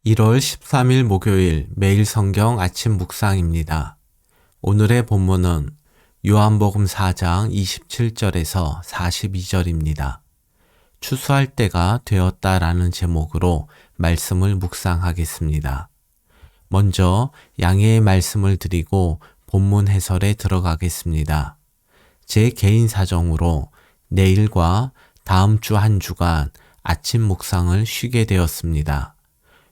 1월 13일 목요일 매일 성경 아침 묵상입니다. 오늘의 본문은 요한복음 4장 27절에서 42절입니다. 추수할 때가 되었다라는 제목으로 말씀을 묵상하겠습니다. 먼저 양해의 말씀을 드리고 본문 해설에 들어가겠습니다. 제 개인 사정으로 내일과 다음 주 한 주간 아침 묵상을 쉬게 되었습니다.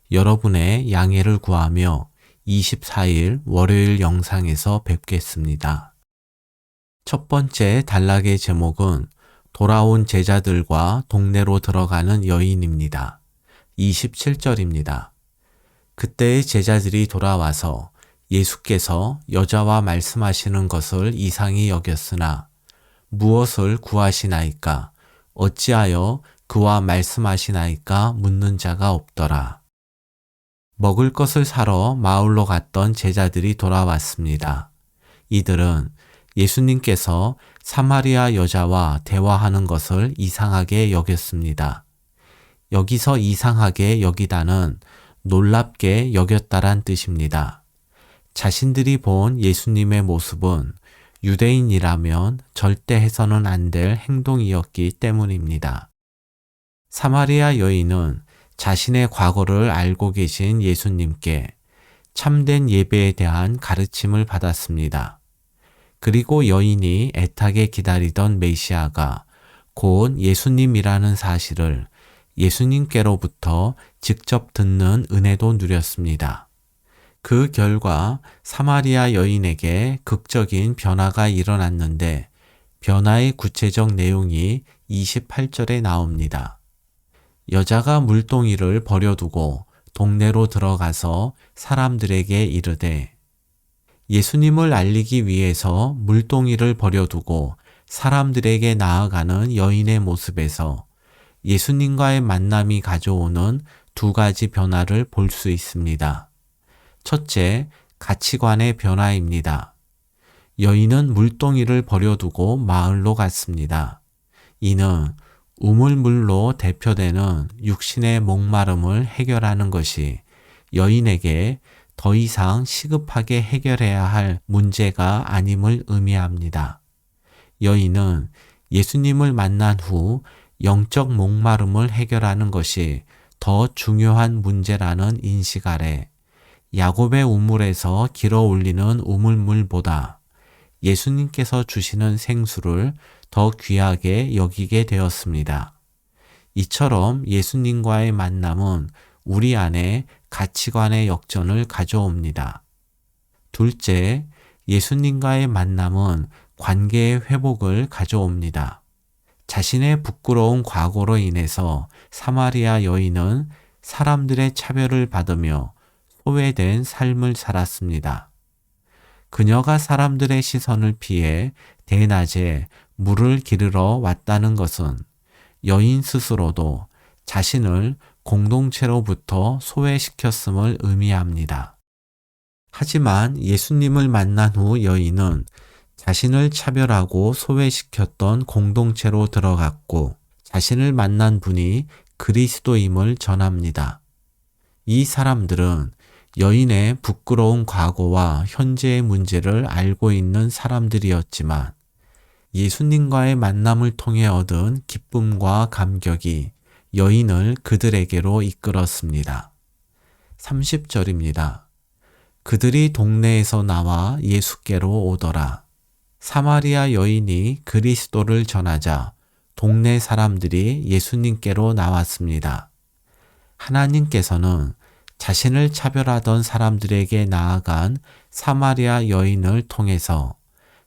여러분의 양해를 구하며 24일 월요일 영상에서 뵙겠습니다. 첫 번째 단락의 제목은 돌아온 제자들과 동네로 들어가는 여인입니다. 27절입니다. 그때의 제자들이 돌아와서 예수께서 여자와 말씀하시는 것을 이상히 여겼으나 무엇을 구하시나이까? 어찌하여 그와 말씀하시나이까? 묻는 자가 없더라. 먹을 것을 사러 마을로 갔던 제자들이 돌아왔습니다. 이들은 예수님께서 사마리아 여자와 대화하는 것을 이상하게 여겼습니다. 여기서 이상하게 여기다는 놀랍게 여겼다란 뜻입니다. 자신들이 본 예수님의 모습은 유대인이라면 절대 해서는 안 될 행동이었기 때문입니다. 사마리아 여인은 자신의 과거를 알고 계신 예수님께 참된 예배에 대한 가르침을 받았습니다. 그리고 여인이 애타게 기다리던 메시아가 곧 예수님이라는 사실을 예수님께로부터 직접 듣는 은혜도 누렸습니다. 그 결과 사마리아 여인에게 극적인 변화가 일어났는데 변화의 구체적 내용이 28절에 나옵니다. 여자가 물동이를 버려두고 동네로 들어가서 사람들에게 이르되 예수님을 알리기 위해서 물동이를 버려두고 사람들에게 나아가는 여인의 모습에서 예수님과의 만남이 가져오는 두 가지 변화를 볼 수 있습니다. 첫째, 가치관의 변화입니다. 여인은 물동이를 버려두고 마을로 갔습니다. 이는 우물물로 대표되는 육신의 목마름을 해결하는 것이 여인에게 더 이상 시급하게 해결해야 할 문제가 아님을 의미합니다. 여인은 예수님을 만난 후 영적 목마름을 해결하는 것이 더 중요한 문제라는 인식 아래 야곱의 우물에서 길어 올리는 우물물보다 예수님께서 주시는 생수를 더 귀하게 여기게 되었습니다. 이처럼 예수님과의 만남은 우리 안에 가치관의 역전을 가져옵니다. 둘째, 예수님과의 만남은 관계의 회복을 가져옵니다. 자신의 부끄러운 과거로 인해서 사마리아 여인은 사람들의 차별을 받으며 소외된 삶을 살았습니다. 그녀가 사람들의 시선을 피해 대낮에 물을 기르러 왔다는 것은 여인 스스로도 자신을 공동체로부터 소외시켰음을 의미합니다. 하지만 예수님을 만난 후 여인은 자신을 차별하고 소외시켰던 공동체로 들어갔고 자신을 만난 분이 그리스도임을 전합니다. 이 사람들은 여인의 부끄러운 과거와 현재의 문제를 알고 있는 사람들이었지만 예수님과의 만남을 통해 얻은 기쁨과 감격이 여인을 그들에게로 이끌었습니다. 30절입니다. 그들이 동네에서 나와 예수께로 오더라. 사마리아 여인이 그리스도를 전하자 동네 사람들이 예수님께로 나왔습니다. 하나님께서는 자신을 차별하던 사람들에게 나아간 사마리아 여인을 통해서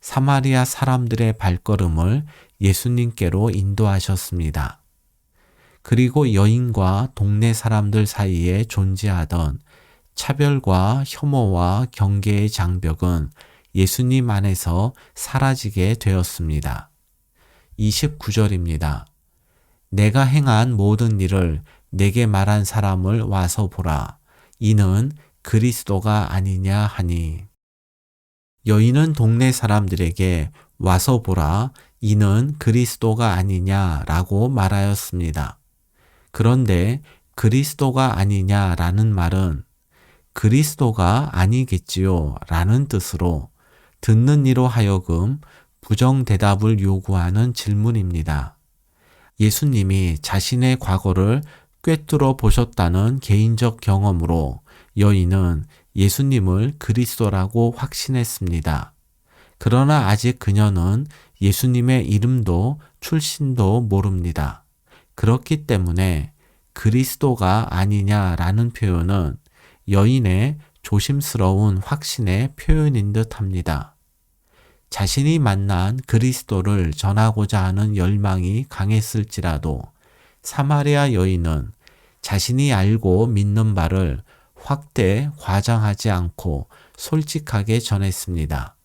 사마리아 사람들의 발걸음을 예수님께로 인도하셨습니다. 그리고 여인과 동네 사람들 사이에 존재하던 차별과 혐오와 경계의 장벽은 예수님 안에서 사라지게 되었습니다. 29절입니다. 내가 행한 모든 일을 내게 말한 사람을 와서 보라. 이는 그리스도가 아니냐 하니. 여인은 동네 사람들에게 와서 보라, 이는 그리스도가 아니냐라고 말하였습니다. 그런데 그리스도가 아니냐라는 말은 그리스도가 아니겠지요 라는 뜻으로 듣는 이로 하여금 부정 대답을 요구하는 질문입니다. 예수님이 자신의 과거를 꿰뚫어 보셨다는 개인적 경험으로 여인은 예수님을 그리스도라고 확신했습니다. 그러나 아직 그녀는 예수님의 이름도 출신도 모릅니다. 그렇기 때문에 그리스도가 아니냐라는 표현은 여인의 조심스러운 확신의 표현인 듯 합니다. 자신이 만난 그리스도를 전하고자 하는 열망이 강했을지라도 사마리아 여인은 자신이 알고 믿는 바를 확대 과장하지 않고 솔직하게 전했습니다.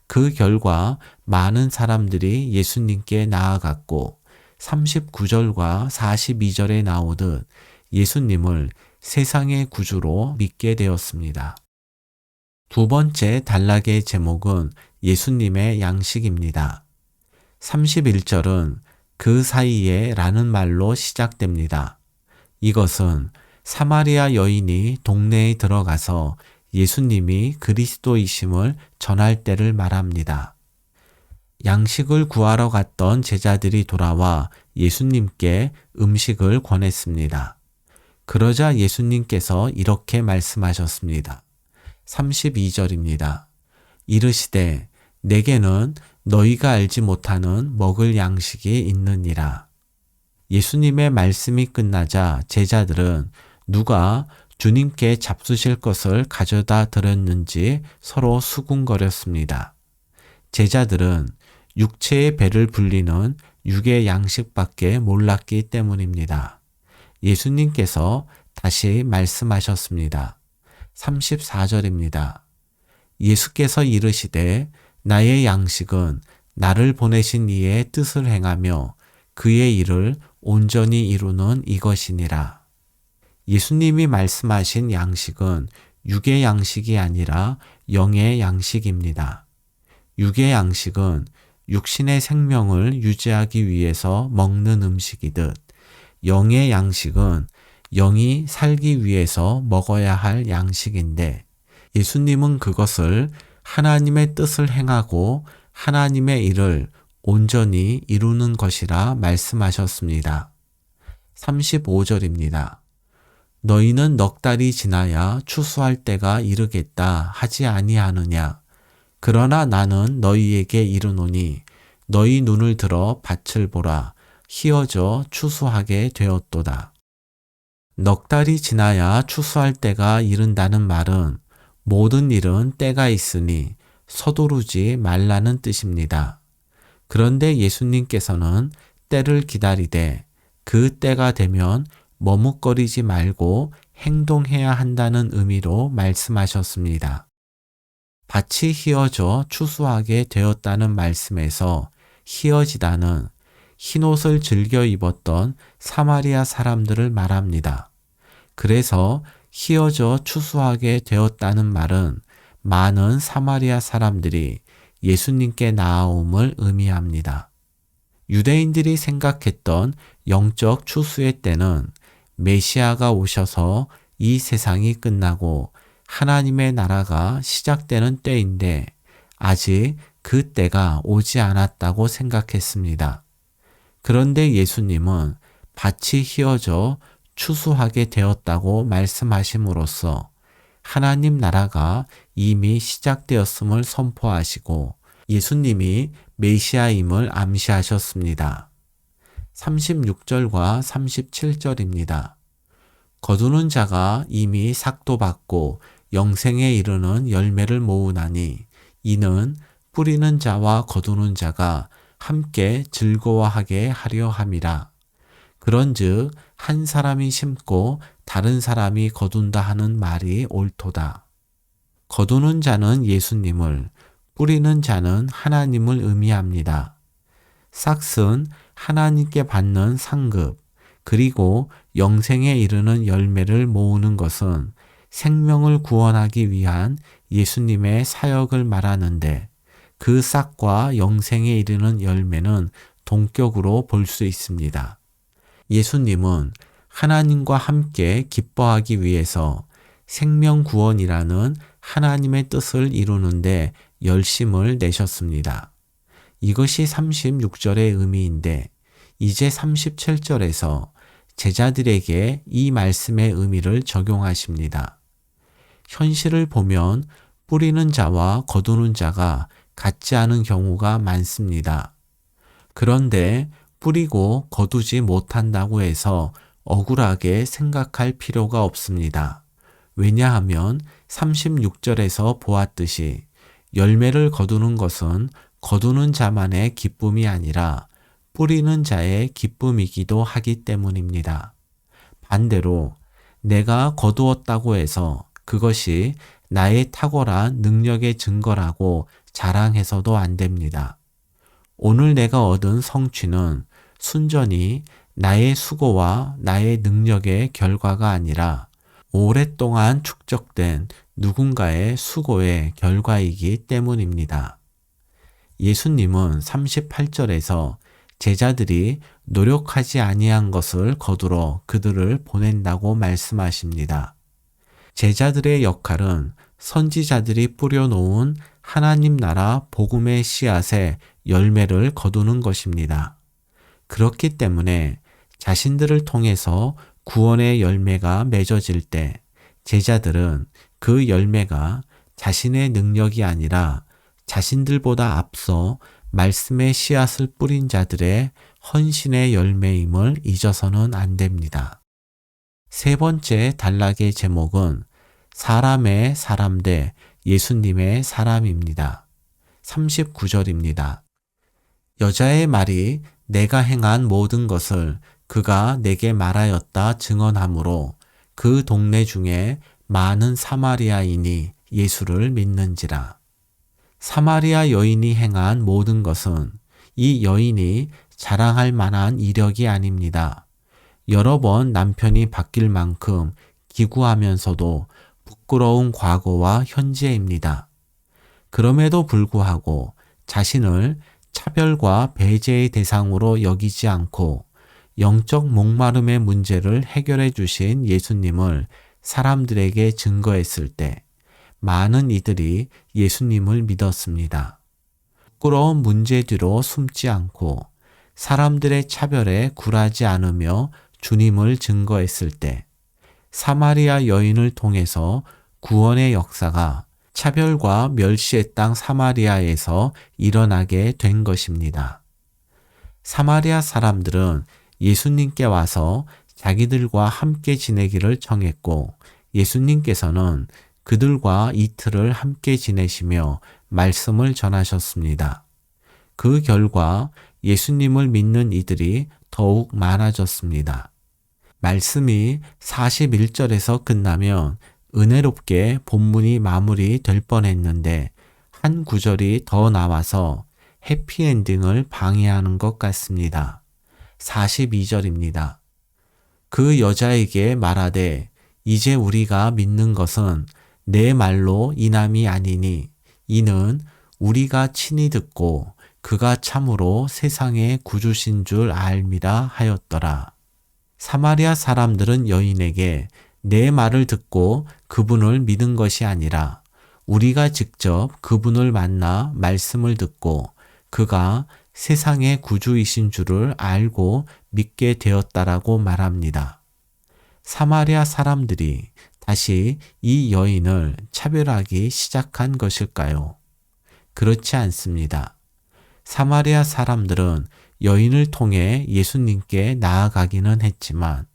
그 결과 많은 사람들이 예수님께 나아갔고 39절과 42절에 나오듯 예수님을 세상의 구주로 믿게 되었습니다. 두 번째 단락의 제목은 예수님의 양식입니다. 31절은 그 사이에 라는 말로 시작됩니다. 이것은 사마리아 여인이 동네에 들어가서 예수님이 그리스도이심을 전할 때를 말합니다. 양식을 구하러 갔던 제자들이 돌아와 예수님께 음식을 권했습니다. 그러자 예수님께서 이렇게 말씀하셨습니다. 32절입니다. 이르시되 내게는 너희가 알지 못하는 먹을 양식이 있느니라. 예수님의 말씀이 끝나자 제자들은 누가 주님께 잡수실 것을 가져다 드렸는지 서로 수군거렸습니다. 제자들은 육체의 배를 불리는 육의 양식밖에 몰랐기 때문입니다. 예수님께서 다시 말씀하셨습니다. 34절입니다. 예수께서 이르시되 나의 양식은 나를 보내신 이의 뜻을 행하며 그의 일을 온전히 이루는 이것이니라. 예수님이 말씀하신 양식은 육의 양식이 아니라 영의 양식입니다. 육의 양식은 육신의 생명을 유지하기 위해서 먹는 음식이듯 영의 양식은 영이 살기 위해서 먹어야 할 양식인데 예수님은 그것을 하나님의 뜻을 행하고 하나님의 일을 온전히 이루는 것이라 말씀하셨습니다. 35절입니다. 너희는 넉 달이 지나야 추수할 때가 이르겠다 하지 아니하느냐. 그러나 나는 너희에게 이르노니 너희 눈을 들어 밭을 보라. 희어져 추수하게 되었도다. 넉 달이 지나야 추수할 때가 이른다는 말은 모든 일은 때가 있으니 서두르지 말라는 뜻입니다. 그런데 예수님께서는 때를 기다리되 그 때가 되면 머뭇거리지 말고 행동해야 한다는 의미로 말씀하셨습니다. 밭이 희어져 추수하게 되었다는 말씀에서 희어지다는 흰옷을 즐겨 입었던 사마리아 사람들을 말합니다. 그래서 희어져 추수하게 되었다는 말은 많은 사마리아 사람들이 예수님께 나아옴을 의미합니다. 유대인들이 생각했던 영적 추수의 때는 메시아가 오셔서 이 세상이 끝나고 하나님의 나라가 시작되는 때인데 아직 그 때가 오지 않았다고 생각했습니다. 그런데 예수님은 밭이 희어져 추수하게 되었다고 말씀하심으로써 하나님 나라가 이미 시작되었음을 선포하시고 예수님이 메시아임을 암시하셨습니다. 36절과 37절입니다. 거두는 자가 이미 삭도 받고 영생에 이르는 열매를 모으나니 이는 뿌리는 자와 거두는 자가 함께 즐거워하게 하려 함이라. 그런즉 한 사람이 심고 다른 사람이 거둔다 하는 말이 옳도다. 거두는 자는 예수님을, 뿌리는 자는 하나님을 의미합니다. 싹은 하나님께 받는 상급, 그리고 영생에 이르는 열매를 모으는 것은 생명을 구원하기 위한 예수님의 사역을 말하는데 그 싹과 영생에 이르는 열매는 동격으로 볼 수 있습니다. 예수님은 하나님과 함께 기뻐하기 위해서 생명구원이라는 하나님의 뜻을 이루는데 열심을 내셨습니다. 이것이 36절의 의미인데 이제 37절에서 제자들에게 이 말씀의 의미를 적용하십니다. 현실을 보면 뿌리는 자와 거두는 자가 같지 않은 경우가 많습니다. 그런데 뿌리고 거두지 못한다고 해서 억울하게 생각할 필요가 없습니다. 왜냐하면 36절에서 보았듯이 열매를 거두는 것은 거두는 자만의 기쁨이 아니라 뿌리는 자의 기쁨이기도 하기 때문입니다. 반대로 내가 거두었다고 해서 그것이 나의 탁월한 능력의 증거라고 자랑해서도 안 됩니다. 오늘 내가 얻은 성취는 순전히 나의 수고와 나의 능력의 결과가 아니라 오랫동안 축적된 누군가의 수고의 결과이기 때문입니다. 예수님은 38절에서 제자들이 노력하지 아니한 것을 거두러 그들을 보낸다고 말씀하십니다. 제자들의 역할은 선지자들이 뿌려놓은 하나님 나라 복음의 씨앗의 열매를 거두는 것입니다. 그렇기 때문에 자신들을 통해서 구원의 열매가 맺어질 때 제자들은 그 열매가 자신의 능력이 아니라 자신들보다 앞서 말씀의 씨앗을 뿌린 자들의 헌신의 열매임을 잊어서는 안 됩니다. 세 번째 단락의 제목은 사람의 사람 대 예수님의 사람입니다. 39절입니다. 여자의 말이 내가 행한 모든 것을 그가 내게 말하였다 증언하므로 그 동네 중에 많은 사마리아인이 예수를 믿는지라. 사마리아 여인이 행한 모든 것은 이 여인이 자랑할 만한 이력이 아닙니다. 여러 번 남편이 바뀔 만큼 기구하면서도 부끄러운 과거와 현재입니다. 그럼에도 불구하고 자신을 차별과 배제의 대상으로 여기지 않고 영적 목마름의 문제를 해결해 주신 예수님을 사람들에게 증거했을 때 많은 이들이 예수님을 믿었습니다. 부끄러운 문제 뒤로 숨지 않고 사람들의 차별에 굴하지 않으며 주님을 증거했을 때 사마리아 여인을 통해서 구원의 역사가 차별과 멸시의 땅 사마리아에서 일어나게 된 것입니다. 사마리아 사람들은 예수님께 와서 자기들과 함께 지내기를 청했고 예수님께서는 그들과 이틀을 함께 지내시며 말씀을 전하셨습니다. 그 결과 예수님을 믿는 이들이 더욱 많아졌습니다. 말씀이 41절에서 끝나면 은혜롭게 본문이 마무리될 뻔했는데 한 구절이 더 나와서 해피엔딩을 방해하는 것 같습니다. 42절입니다. 그 여자에게 말하되 이제 우리가 믿는 것은 내 말로 인함이 아니니 이는 우리가 친히 듣고 그가 참으로 세상의 구주신 줄 알미라 하였더라. 사마리아 사람들은 여인에게 내 말을 듣고 그분을 믿은 것이 아니라 우리가 직접 그분을 만나 말씀을 듣고 그가 세상의 구주이신 줄을 알고 믿게 되었다라고 말합니다. 사마리아 사람들이 다시 이 여인을 차별하기 시작한 것일까요? 그렇지 않습니다. 사마리아 사람들은 여인을 통해 예수님께 나아가기는 했지만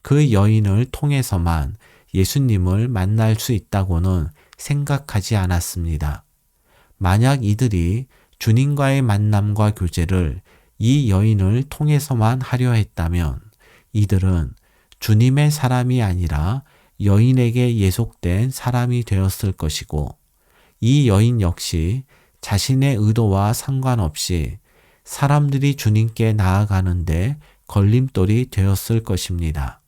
그 여인을 통해서만 예수님을 만날 수 있다고는 생각하지 않았습니다. 만약 이들이 주님과의 만남과 교제를 이 여인을 통해서만 하려 했다면 이들은 주님의 사람이 아니라 여인에게 예속된 사람이 되었을 것이고 이 여인 역시 자신의 의도와 상관없이 사람들이 주님께 나아가는데 걸림돌이 되었을 것입니다.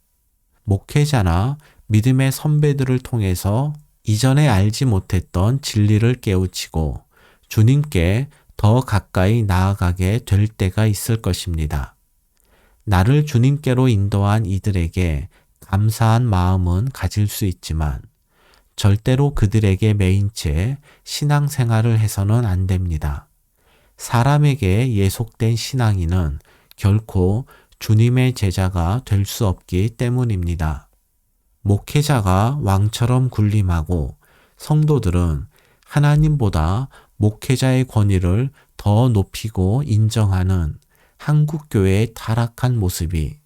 목회자나 믿음의 선배들을 통해서 이전에 알지 못했던 진리를 깨우치고 주님께 더 가까이 나아가게 될 때가 있을 것입니다. 나를 주님께로 인도한 이들에게 감사한 마음은 가질 수 있지만 절대로 그들에게 매인 채 신앙생활을 해서는 안 됩니다. 사람에게 예속된 신앙인은 결코 주님의 제자가 될 수 없기 때문입니다. 목회자가 왕처럼 군림하고 성도들은 하나님보다 목회자의 권위를 더 높이고 인정하는 한국교회의 타락한 모습이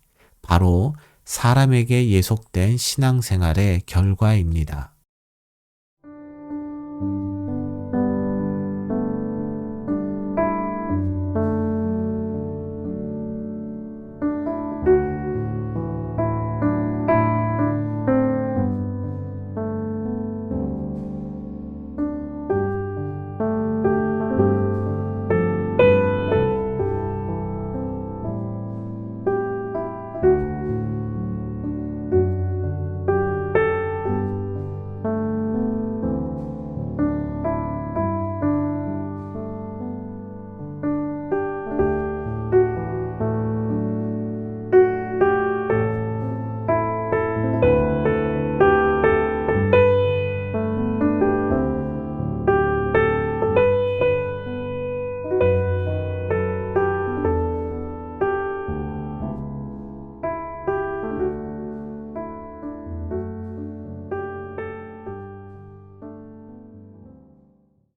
바로 사람에게 예속된 신앙생활의 결과입니다.